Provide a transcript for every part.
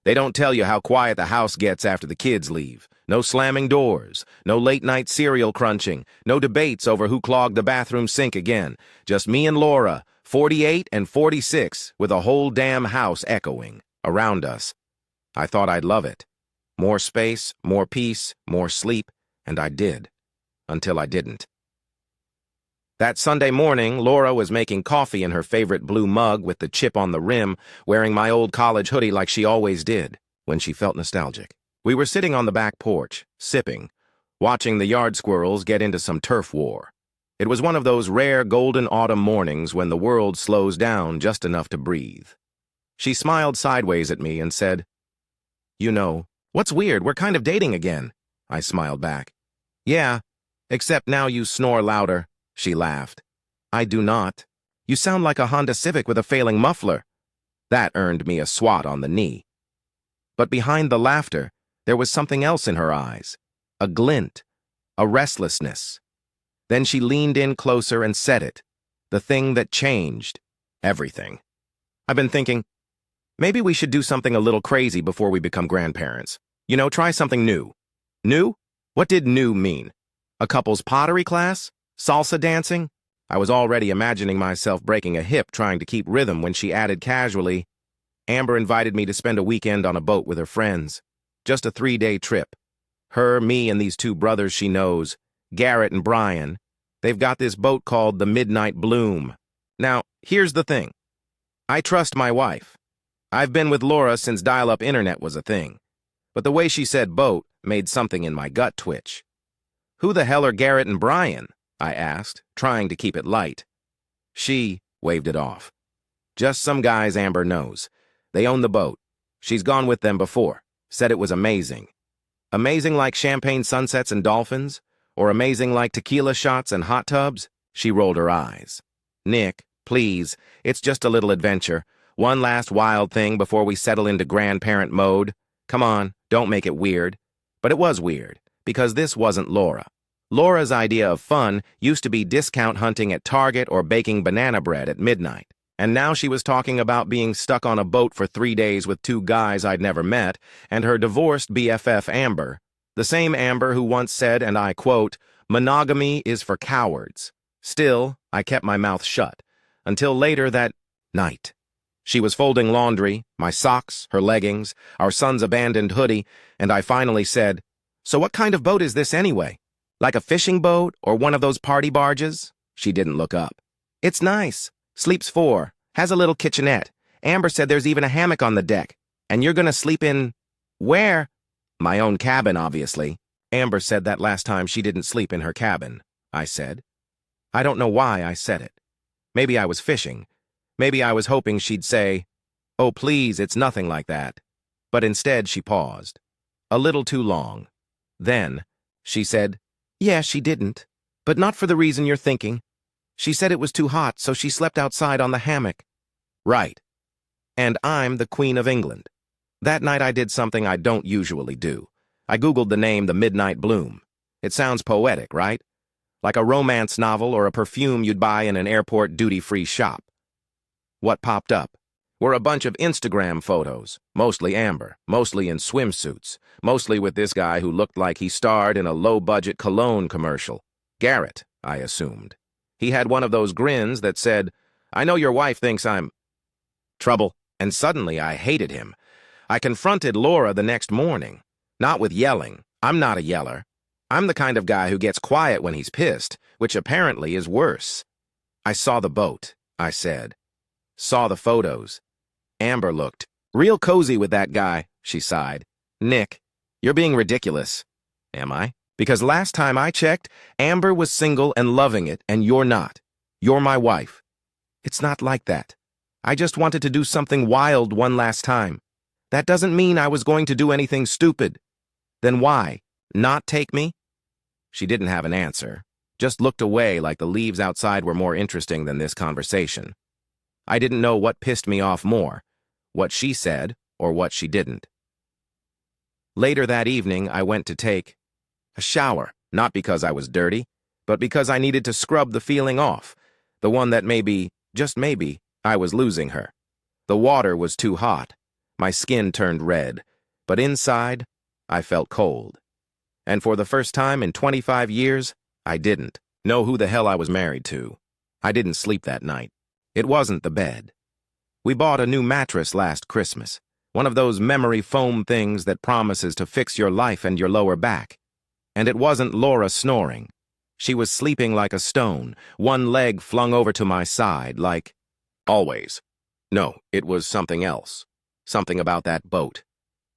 They don't tell you how quiet the house gets after the kids leave. No slamming doors, no late-night cereal crunching, no debates over who clogged the bathroom sink again. Just me and Laura, 48 and 46, with a whole damn house echoing around us. I thought I'd love it. More space, more peace, more sleep, and I did. Until I didn't. That Sunday morning, Laura was making coffee in her favorite blue mug with the chip on the rim, wearing my old college hoodie like she always did, when she felt nostalgic. We were sitting on the back porch, sipping, watching the yard squirrels get into some turf war. It was one of those rare golden autumn mornings when the world slows down just enough to breathe. She smiled sideways at me and said, "You know, what's weird, we're kind of dating again." I smiled back. "Yeah, except now you snore louder." She laughed. "I do not. You sound like a Honda Civic with a failing muffler." That earned me a swat on the knee. But behind the laughter, there was something else in her eyes. A glint. A restlessness. Then she leaned in closer and said it. The thing that changed everything. "I've been thinking, maybe we should do something a little crazy before we become grandparents. You know, try something new." New? What did new mean? A couple's pottery class? Salsa dancing? I was already imagining myself breaking a hip trying to keep rhythm when she added casually, "Amber invited me to spend a weekend on a boat with her friends. Just a 3-day trip. Her, me, and these 2 brothers she knows, Garrett and Brian. They've got this boat called the Midnight Bloom. Now, here's the thing. I trust my wife. I've been with Laura since dial-up internet was a thing. But the way she said boat made something in my gut twitch. Who the hell are Garrett and Brian? I asked, trying to keep it light. She waved it off. Just some guys Amber knows. They own the boat. She's gone with them before. Said it was amazing. Amazing like champagne sunsets and dolphins? Or amazing like tequila shots and hot tubs? She rolled her eyes. "Nick, please, it's just a little adventure. One last wild thing before we settle into grandparent mode. Come on, don't make it weird." But it was weird, because this wasn't Laura. Laura's idea of fun used to be discount hunting at Target or baking banana bread at midnight. And now she was talking about being stuck on a boat for 3 days with 2 guys I'd never met, and her divorced BFF Amber. The same Amber who once said, and I quote, "Monogamy is for cowards." Still, I kept my mouth shut, until later that night. She was folding laundry, my socks, her leggings, our son's abandoned hoodie, and I finally said, "So what kind of boat is this anyway? Like a fishing boat or one of those party barges?" She didn't look up. "It's nice. Sleeps 4. Has a little kitchenette. Amber said there's even a hammock on the deck. And you're gonna sleep in... where?" "My own cabin, obviously." Amber said that last time she didn't sleep in her cabin, I said. I don't know why I said it. Maybe I was fishing. Maybe I was hoping she'd say, "Oh, please, it's nothing like that." But instead she paused. A little too long. Then she said, "Yeah, she didn't. But not for the reason you're thinking. She said it was too hot, so she slept outside on the hammock." Right. And I'm the Queen of England. That night I did something I don't usually do. I Googled the name The Midnight Bloom. It sounds poetic, right? Like a romance novel or a perfume you'd buy in an airport duty-free shop. What popped up were a bunch of Instagram photos, mostly Amber, mostly in swimsuits, mostly with this guy who looked like he starred in a low-budget cologne commercial. Garrett, I assumed. He had one of those grins that said, "I know your wife thinks I'm trouble," and suddenly I hated him. I confronted Laura the next morning, not with yelling. I'm not a yeller. I'm the kind of guy who gets quiet when he's pissed, which apparently is worse. "I saw the boat," I said. "Saw the photos." Amber looked real cozy with that guy, she sighed. "Nick, you're being ridiculous." "Am I? Because last time I checked, Amber was single and loving it, and you're not. You're my wife." "It's not like that. I just wanted to do something wild one last time. That doesn't mean I was going to do anything stupid." "Then why? Not take me?" She didn't have an answer, just looked away like the leaves outside were more interesting than this conversation. I didn't know what pissed me off more, what she said or what she didn't. Later that evening, I went to take a shower, not because I was dirty, but because I needed to scrub the feeling off, the one that maybe, just maybe, I was losing her. The water was too hot. My skin turned red, but inside, I felt cold. And for the first time in 25 years, I didn't know who the hell I was married to. I didn't sleep that night. It wasn't the bed. We bought a new mattress last Christmas, one of those memory foam things that promises to fix your life and your lower back. And it wasn't Laura snoring. She was sleeping like a stone, one leg flung over to my side, like always. No, it was something else. Something about that boat.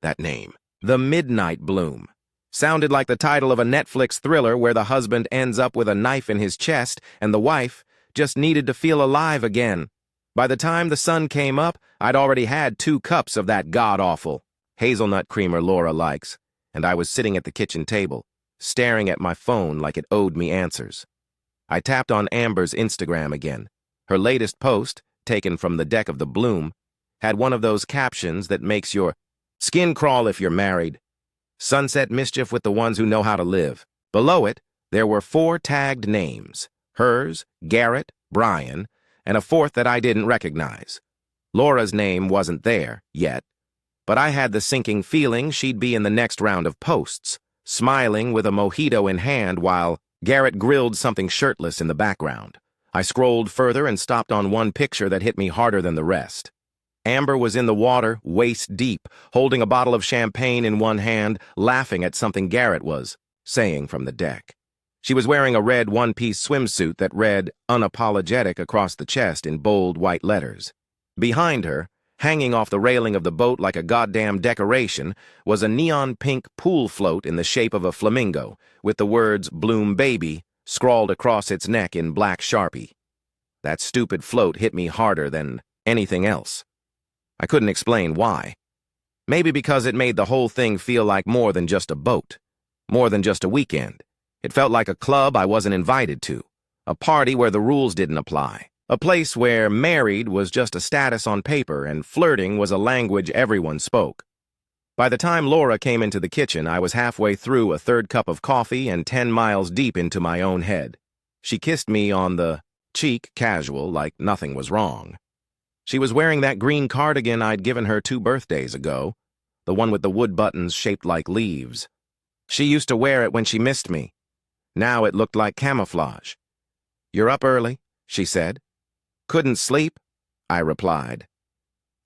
That name. The Midnight Bloom. Sounded like the title of a Netflix thriller where the husband ends up with a knife in his chest and the wife just needed to feel alive again. By the time the sun came up, I'd already had 2 cups of that god-awful hazelnut creamer Laura likes, and I was sitting at the kitchen table, staring at my phone like it owed me answers. I tapped on Amber's Instagram again. Her latest post, taken from the deck of the Bloom, had one of those captions that makes your skin crawl if you're married. Sunset mischief with the ones who know how to live. Below it, there were 4 tagged names. Hers, Garrett, Brian, and a 4th that I didn't recognize. Laura's name wasn't there yet, but I had the sinking feeling she'd be in the next round of posts, smiling with a mojito in hand while Garrett grilled something shirtless in the background. I scrolled further and stopped on one picture that hit me harder than the rest. Amber was in the water, waist deep, holding a bottle of champagne in one hand, laughing at something Garrett was saying from the deck. She was wearing a red one-piece swimsuit that read unapologetic across the chest in bold white letters. Behind her, hanging off the railing of the boat like a goddamn decoration, was a neon pink pool float in the shape of a flamingo, with the words Bloom Baby scrawled across its neck in black Sharpie. That stupid float hit me harder than anything else. I couldn't explain why. Maybe because it made the whole thing feel like more than just a boat, more than just a weekend. It felt like a club I wasn't invited to, a party where the rules didn't apply, a place where married was just a status on paper and flirting was a language everyone spoke. By the time Laura came into the kitchen, I was halfway through a 3rd cup of coffee and 10 miles deep into my own head. She kissed me on the cheek, casual, like nothing was wrong. She was wearing that green cardigan I'd given her 2 birthdays ago, the one with the wood buttons shaped like leaves. She used to wear it when she missed me. Now it looked like camouflage. "You're up early," she said. "Couldn't sleep," I replied.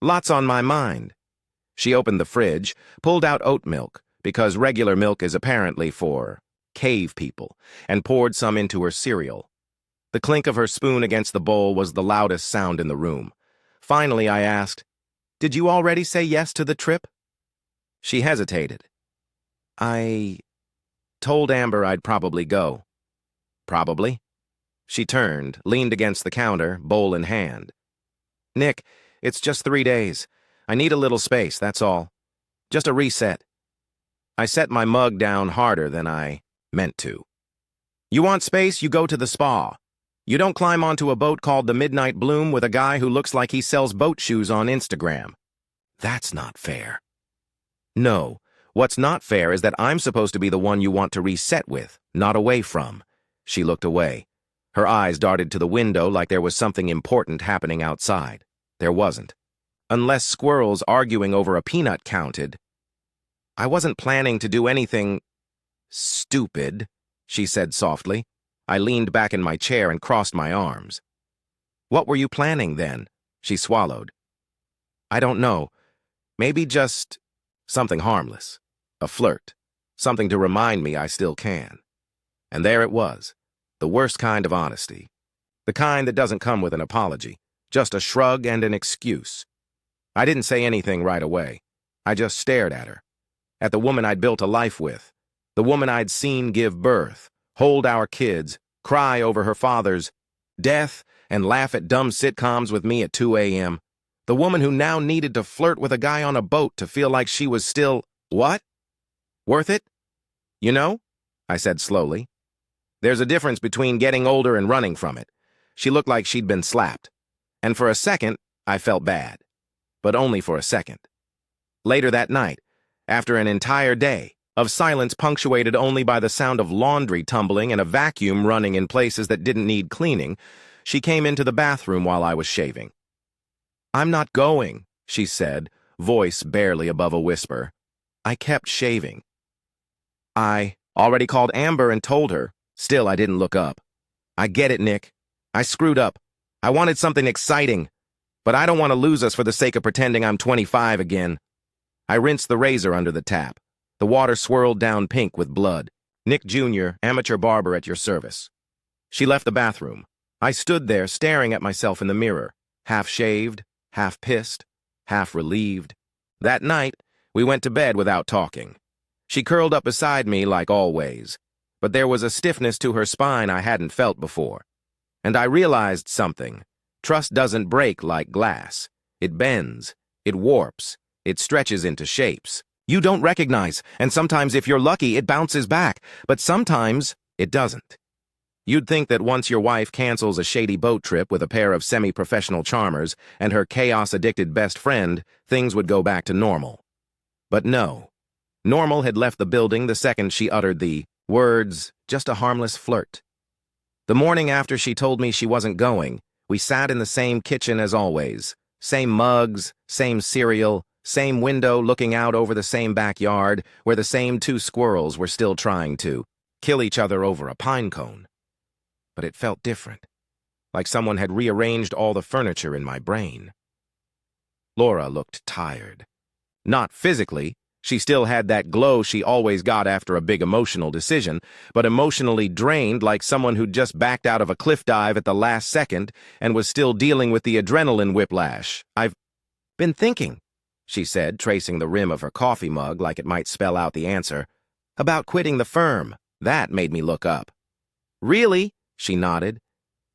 "Lots on my mind." She opened the fridge, pulled out oat milk, because regular milk is apparently for cave people, and poured some into her cereal. The clink of her spoon against the bowl was the loudest sound in the room. Finally, I asked, "Did you already say yes to the trip?" She hesitated. "I told Amber I'd probably go." "Probably?" She turned, leaned against the counter, bowl in hand. "Nick, it's just 3 days. I need a little space, that's all. Just a reset." I set my mug down harder than I meant to. "You want space, you go to the spa. You don't climb onto a boat called the Midnight Bloom with a guy who looks like he sells boat shoes on Instagram. That's not fair." "No, what's not fair is that I'm supposed to be the one you want to reset with, not away from." She looked away. Her eyes darted to the window like there was something important happening outside. There wasn't. Unless squirrels arguing over a peanut counted. "I wasn't planning to do anything stupid," she said softly. I leaned back in my chair and crossed my arms. "What were you planning then?" She swallowed. "I don't know. Maybe just something harmless. A flirt. Something to remind me I still can." And there it was. The worst kind of honesty. The kind that doesn't come with an apology. Just a shrug and an excuse. I didn't say anything right away. I just stared at her. At the woman I'd built a life with. The woman I'd seen give birth, hold our kids, cry over her father's death, and laugh at dumb sitcoms with me at 2 a.m. The woman who now needed to flirt with a guy on a boat to feel like she was still, what? Worth it? "You know," I said slowly, "there's a difference between getting older and running from it." She looked like she'd been slapped. And for a second, I felt bad. But only for a second. Later that night, after an entire day of silence punctuated only by the sound of laundry tumbling and a vacuum running in places that didn't need cleaning, she came into the bathroom while I was shaving. "I'm not going," she said, voice barely above a whisper. I kept shaving. I already called Amber and told her. Still, I didn't look up. I get it, Nick. I screwed up. I wanted something exciting. But I don't want to lose us for the sake of pretending I'm 25 again. I rinsed the razor under the tap. The water swirled down pink with blood. Nick Jr., amateur barber at your service. She left the bathroom. I stood there staring at myself in the mirror, half shaved, half pissed, half relieved. That night, we went to bed without talking. She curled up beside me like always, but there was a stiffness to her spine I hadn't felt before. And I realized something. Trust doesn't break like glass. It bends, it warps, it stretches into shapes. You don't recognize, and sometimes if you're lucky, it bounces back, but sometimes it doesn't. You'd think that once your wife cancels a shady boat trip with a pair of semi-professional charmers and her chaos-addicted best friend, things would go back to normal. But no. Normal had left the building the second she uttered the words, just a harmless flirt. The morning after she told me she wasn't going, we sat in the same kitchen as always. Same mugs, same cereal, same window looking out over the same backyard where the same two squirrels were still trying to kill each other over a pine cone. But it felt different, like someone had rearranged all the furniture in my brain. Laura looked tired. Not physically. She still had that glow she always got after a big emotional decision, but emotionally drained like someone who'd just backed out of a cliff dive at the last second and was still dealing with the adrenaline whiplash. I've been thinking, she said, tracing the rim of her coffee mug like it might spell out the answer, about quitting the firm. That made me look up. Really? She nodded.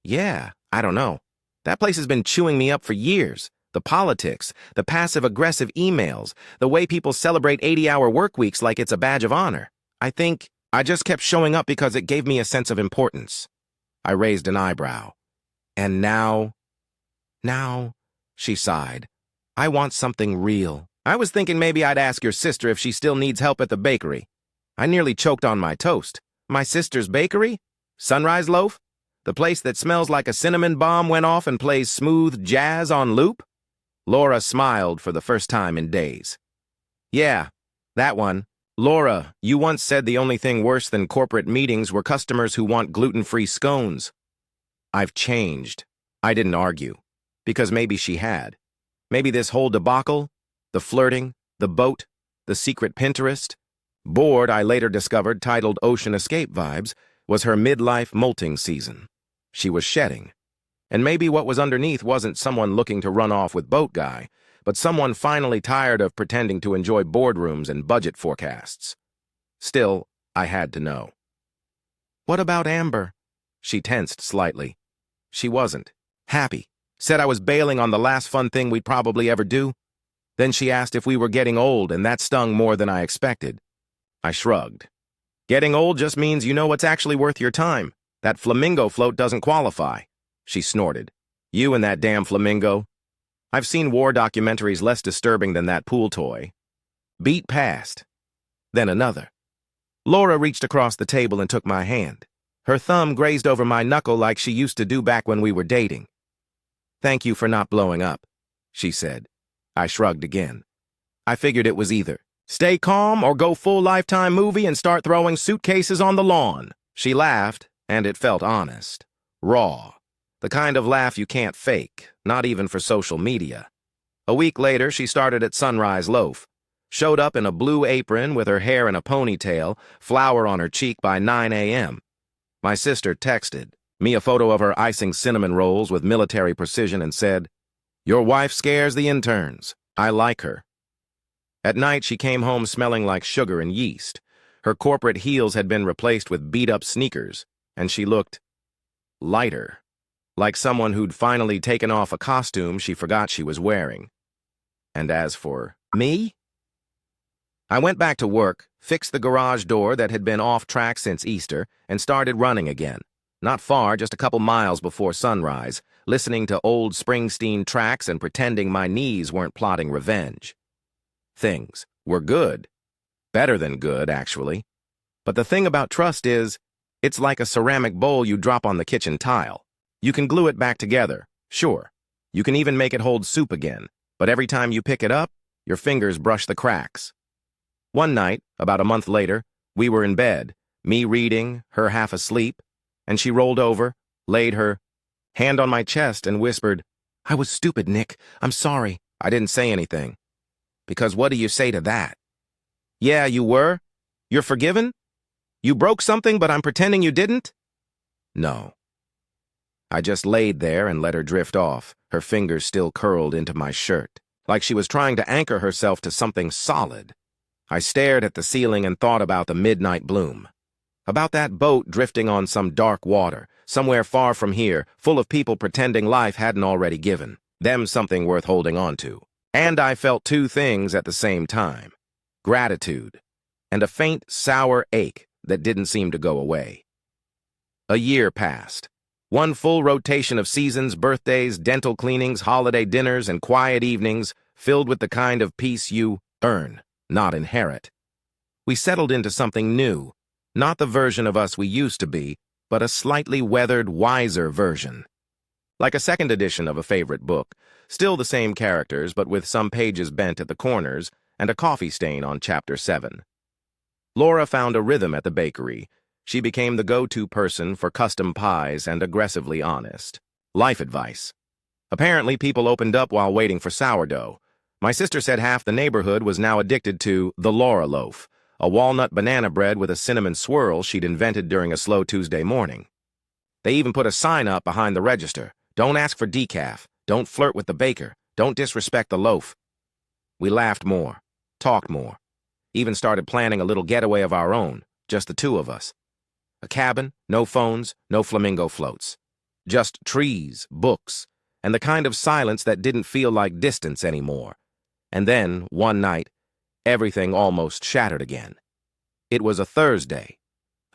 Yeah, I don't know. That place has been chewing me up for years. The politics, the passive-aggressive emails, the way people celebrate 80-hour work weeks like it's a badge of honor. I think I just kept showing up because it gave me a sense of importance. I raised an eyebrow. And now, she sighed. I want something real. I was thinking maybe I'd ask your sister if she still needs help at the bakery. I nearly choked on my toast. My sister's bakery? Sunrise Loaf? The place that smells like a cinnamon bomb went off and plays smooth jazz on loop? Laura smiled for the first time in days. Yeah, that one. Laura, you once said the only thing worse than corporate meetings were customers who want gluten-free scones. I've changed. I didn't argue. Because maybe she had. Maybe this whole debacle, the flirting, the boat, the secret Pinterest, board I later discovered titled Ocean Escape Vibes, was her midlife molting season. She was shedding. And maybe what was underneath wasn't someone looking to run off with boat guy, but someone finally tired of pretending to enjoy boardrooms and budget forecasts. Still, I had to know. What about Amber? She tensed slightly. She wasn't. Happy. Said I was bailing on the last fun thing we'd probably ever do. Then she asked if we were getting old, and that stung more than I expected. I shrugged. Getting old just means you know what's actually worth your time. That flamingo float doesn't qualify. She snorted. You and that damn flamingo. I've seen war documentaries less disturbing than that pool toy. Beat past. Then another. Laura reached across the table and took my hand. Her thumb grazed over my knuckle like she used to do back when we were dating. Thank you for not blowing up, she said. I shrugged again. I figured it was either. Stay calm or go full Lifetime movie and start throwing suitcases on the lawn. She laughed, and it felt honest. Raw. The kind of laugh you can't fake, not even for social media. A week later, she started at Sunrise Loaf. Showed up in a blue apron with her hair in a ponytail, flour on her cheek by 9 a.m. My sister texted me a photo of her icing cinnamon rolls with military precision and said, "Your wife scares the interns. I like her." At night, she came home smelling like sugar and yeast. Her corporate heels had been replaced with beat-up sneakers, and she looked lighter, like someone who'd finally taken off a costume she forgot she was wearing. And as for me, I went back to work, fixed the garage door that had been off track since Easter, and started running again. Not far, just a couple miles before sunrise, listening to old Springsteen tracks and pretending my knees weren't plotting revenge. Things were good. Better than good, actually. But the thing about trust is, it's like a ceramic bowl you drop on the kitchen tile. You can glue it back together, sure. You can even make it hold soup again. But every time you pick it up, Your fingers brush the cracks. One night, about a month later, we were in bed, me reading, her half asleep, and she rolled over, laid her hand on my chest, and whispered, "I was stupid, Nick. I'm sorry." I didn't say anything. Because what do you say to that? Yeah, you were? You're forgiven? You broke something, but I'm pretending you didn't? No. I just laid there and let her drift off, her fingers still curled into my shirt, like she was trying to anchor herself to something solid. I stared at the ceiling and thought about the midnight bloom. About that boat drifting on some dark water, somewhere far from here, full of people pretending life hadn't already given them something worth holding on to. And I felt two things at the same time: gratitude and a faint, sour ache that didn't seem to go away. A year passed. One full rotation of seasons, birthdays, dental cleanings, holiday dinners, and quiet evenings filled with the kind of peace you earn, not inherit. We settled into something new, not the version of us we used to be, but a slightly weathered, wiser version. Like a second edition of a favorite book, still the same characters, but with some pages bent at the corners and a coffee stain on chapter 7. Laura found a rhythm at the bakery. She became the go-to person for custom pies and aggressively honest life advice. Apparently, people opened up while waiting for sourdough. My sister said half the neighborhood was now addicted to the Laura loaf, a walnut banana bread with a cinnamon swirl she'd invented during a slow Tuesday morning. They even put a sign up behind the register: "Don't ask for decaf, don't flirt with the baker, don't disrespect the loaf." We laughed more, talked more, even started planning a little getaway of our own, just the two of us. A cabin, no phones, no flamingo floats. Just trees, books, and the kind of silence that didn't feel like distance anymore. And then, one night, everything almost shattered again. It was a Thursday.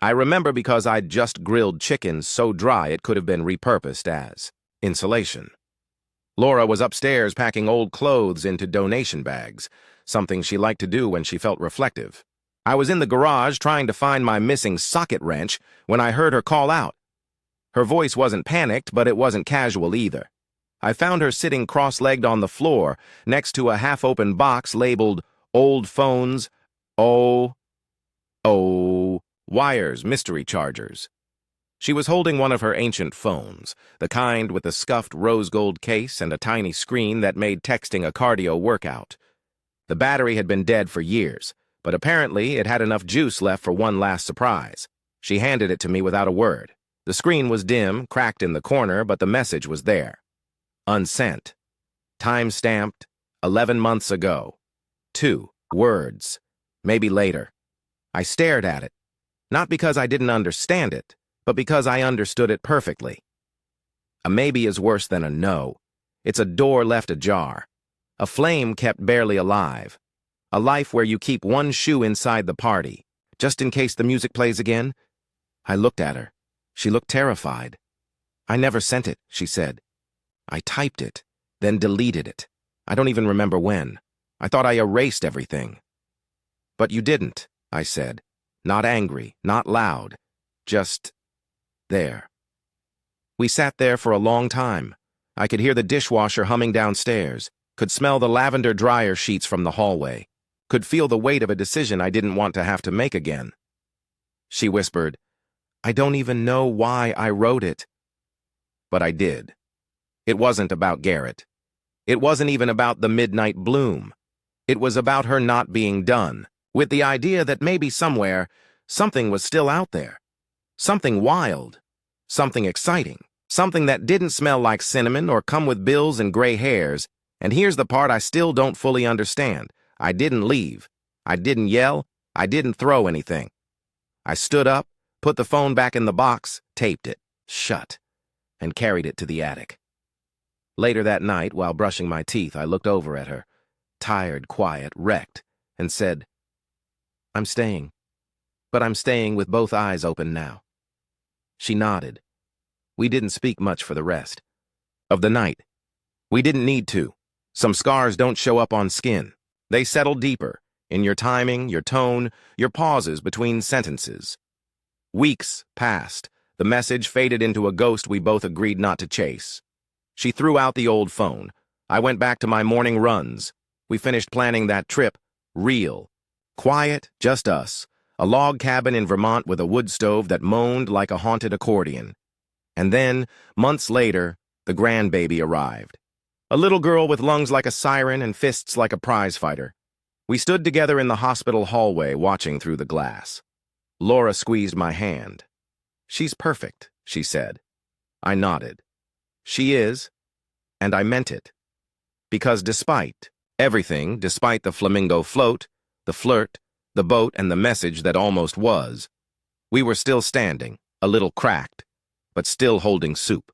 I remember because I'd just grilled chicken so dry it could have been repurposed as insulation. Laura was upstairs packing old clothes into donation bags, something she liked to do when she felt reflective. I was in the garage trying to find my missing socket wrench when I heard her call out. Her voice wasn't panicked, but it wasn't casual either. I found her sitting cross-legged on the floor next to a half-open box labeled "Old Phones, Wires, Mystery Chargers." She was holding one of her ancient phones, the kind with a scuffed rose-gold case and a tiny screen that made texting a cardio workout. The battery had been dead for years, but apparently it had enough juice left for one last surprise. She handed it to me without a word. The screen was dim, cracked in the corner, but the message was there. Unsent. Time-stamped, 11 months ago. 2 words. Maybe later. I stared at it, not because I didn't understand it, but because I understood it perfectly. A maybe is worse than a no. It's a door left ajar. A flame kept barely alive. A life where you keep one shoe inside the party, just in case the music plays again. I looked at her. She looked terrified. "I never sent it," she said. "I typed it, then deleted it. I don't even remember when. I thought I erased everything." "But you didn't," I said. Not angry, not loud. Just there. We sat there for a long time. I could hear the dishwasher humming downstairs, could smell the lavender dryer sheets from the hallway, could feel the weight of a decision I didn't want to have to make again. She whispered, "I don't even know why I wrote it." But I did. It wasn't about Garrett. It wasn't even about the midnight bloom. It was about her not being done, with the idea that maybe somewhere, something was still out there. Something wild. Something exciting. Something that didn't smell like cinnamon or come with bills and gray hairs. And here's the part I still don't fully understand. I didn't leave. I didn't yell. I didn't throw anything. I stood up, put the phone back in the box, taped it, shut, and carried it to the attic. Later that night, while brushing my teeth, I looked over at her, tired, quiet, wrecked, and said, "I'm staying. But I'm staying with both eyes open now." She nodded. We didn't speak much for the rest of the night. We didn't need to. Some scars don't show up on skin. They settle deeper, in your timing, your tone, your pauses between sentences. Weeks passed. The message faded into a ghost we both agreed not to chase. She threw out the old phone. I went back to my morning runs. We finished planning that trip. Real. Quiet, just us. A log cabin in Vermont with a wood stove that moaned like a haunted accordion. And then, months later, the grandbaby arrived. A little girl with lungs like a siren and fists like a prize fighter. We stood together in the hospital hallway, watching through the glass. Laura squeezed my hand. "She's perfect," she said. I nodded. "She is," and I meant it. Because despite everything, despite the flamingo float, the flirt, the boat, and the message that almost was, we were still standing, a little cracked, but still holding soup.